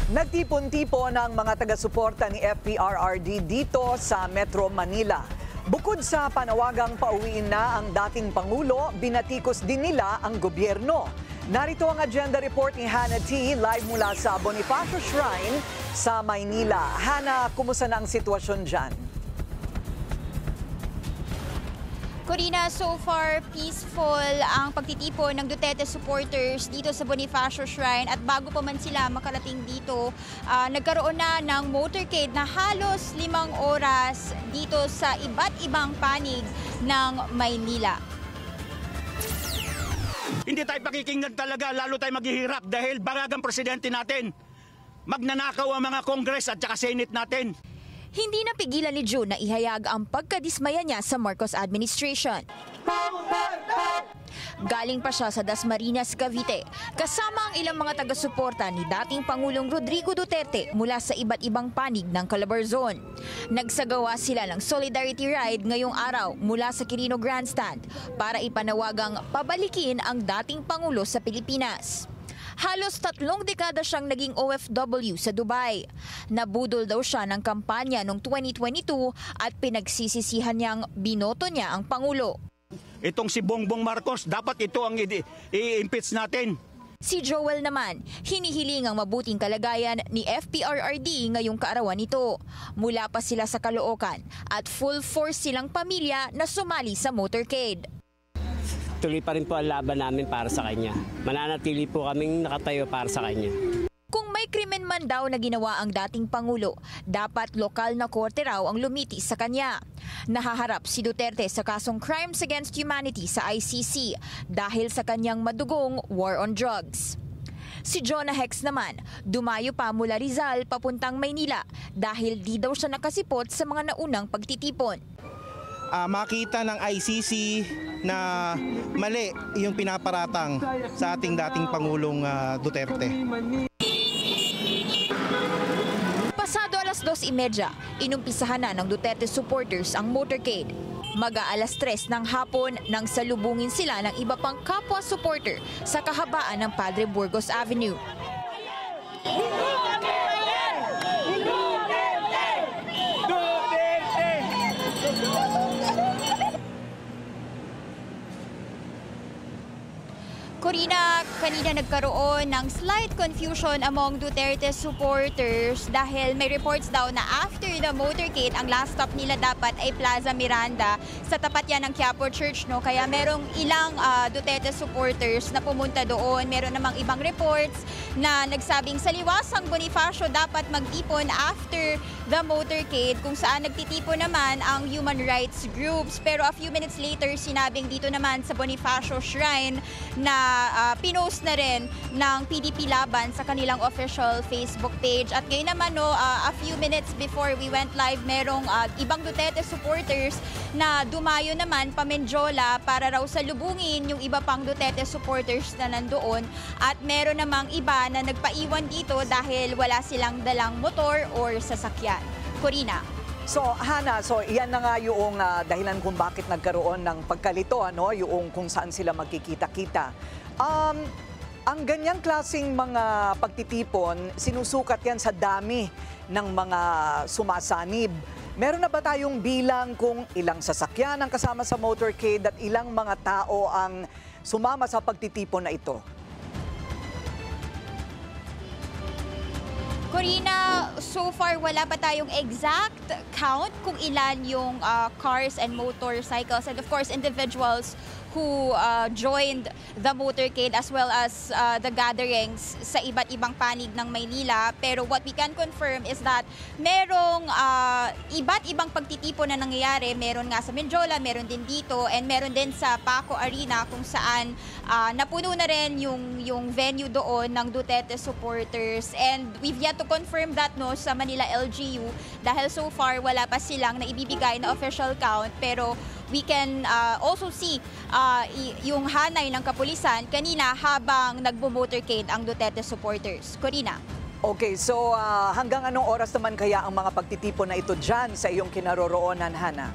Nagtipon-tipon ang mga taga-suporta ni FPRRD dito sa Metro Manila. Bukod sa panawagang pauwiin na ang dating Pangulo, binatikos din nila ang gobyerno. Narito ang agenda report ni Hannah T. live mula sa Bonifacio Shrine sa Maynila. Hannah, kumusta na ang sitwasyon dyan? Corina, so far peaceful ang pagtitipon ng Duterte supporters dito sa Bonifacio Shrine at bago pa man sila makarating dito, nagkaroon na ng motorcade na halos 5 oras dito sa iba't ibang panig ng Maynila. Hindi tayo pakikinggan talaga, lalo tayo maghihirap dahil bangagang presidente natin. Magnanakaw ang mga Congress at saka Senate natin. Hindi napigilan ni June na ihayag ang pagkadismaya niya sa Marcos administration. Galing pa siya sa Dasmariñas, Cavite, kasama ang ilang mga taga-suporta ni dating Pangulong Rodrigo Duterte mula sa iba't ibang panig ng Calabarzon. Nagsagawa sila ng Solidarity Ride ngayong araw mula sa Quirino Grandstand para ipanawagang pabalikin ang dating Pangulo sa Pilipinas. Halos 3 dekada siyang naging OFW sa Dubai. Nabudol daw siya ng kampanya noong 2022 at pinagsisisihan niyang binoto niya ang Pangulo. Itong si Bongbong Marcos, dapat ito ang i-impeach natin. Si Joel naman, hinihiling ang mabuting kalagayan ni FPRRD ngayong kaarawan nito. Mula pa sila sa Caloocan at full force silang pamilya na sumali sa motorcade. Tuloy pa rin po ang laban namin para sa kanya. Mananatili po kaming nakatayo para sa kanya. Kung may krimen man daw na ginawa ang dating Pangulo, dapat lokal na korte raw ang lumiti sa kanya. Nahaharap si Duterte sa kasong Crimes Against Humanity sa ICC dahil sa kanyang madugong war on drugs. Si Jonah Hex naman, dumayo pa mula Rizal papuntang Maynila dahil di daw siya nakasipot sa mga naunang pagtitipon. Makita ng ICC na mali yung pinaparatang sa ating dating Pangulong Duterte. Pasado alas 2:30, inumpisahan na ng Duterte supporters ang motorcade. Mag-aalas 3 ng hapon nang salubungin sila ng iba pang kapwa supporter sa kahabaan ng Padre Burgos Avenue. Corina, kanina nagkaroon ng slight confusion among Duterte supporters dahil may reports daw na after the motorcade, ang last stop nila dapat ay Plaza Miranda sa tapat yan ng Quiapo Church, no? Kaya merong ilang Duterte supporters na pumunta doon. Meron namang ibang reports na nagsabing sa liwasang Bonifacio dapat magtipon after the motorcade, kung saan nagtitipon naman ang human rights groups. Pero a few minutes later, sinabing dito naman sa Bonifacio Shrine na pinost na rin ng PDP Laban sa kanilang official Facebook page. At ngayon naman, a few minutes before we went live, merong ibang Duterte supporters na dumayo naman pa Menjola para raw salubungin yung iba pang Duterte supporters na nandoon. At meron namang iba na nagpaiwan dito dahil wala silang dalang motor or sasakyan. Corina. So, Hannah, iyan na nga yung dahilan kung bakit nagkaroon ng pagkalito, yung kung saan sila magkikita-kita. Ang ganyang klaseng mga pagtitipon, sinusukat yan sa dami ng mga sumasanib. Meron na ba tayong bilang kung ilang sasakyan ang kasama sa motorcade at ilang mga tao ang sumama sa pagtitipon na ito? Corina, so far wala pa tayong exact count kung ilan yung cars and motorcycles and of course individuals who joined the motorcade as well as the gatherings sa iba't ibang panig ng Maynila. Pero what we can confirm is that merong iba't ibang pagtitipon na nangyayari. Meron nga sa Menjola, meron din dito, and meron din sa Paco Arena kung saan napuno na rin yung venue doon ng Duterte supporters. And we've yet to confirm that sa Manila LGU dahil so far wala pa silang naibibigay na official count. Pero we can also see yung hanay ng kapulisan kanina habang nagbo-motorcade ang Duterte supporters. Corina. Okay, so hanggang anong oras naman kaya ang mga pagtitipon na ito dyan sa iyong kinaroroonan, Hannah?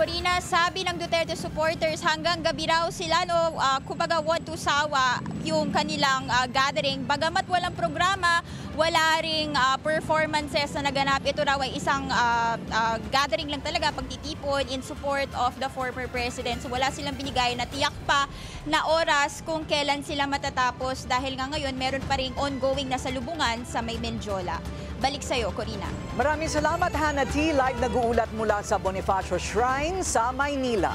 Corina, sabi ng Duterte supporters hanggang gabi raw sila kumbaga want to sawa yung kanilang gathering. Bagamat walang programa, wala ring performances na naganap. Ito raw ay isang gathering lang talaga, pagtitipon in support of the former president. So wala silang binigay na tiyak pa na oras kung kailan sila matatapos dahil nga ngayon meron pa ring ongoing na salubungan sa may Mendiola. Balik sa'yo, Corina. Maraming salamat, Hannah T. Live nag-uulat mula sa Bonifacio Shrine sa Maynila.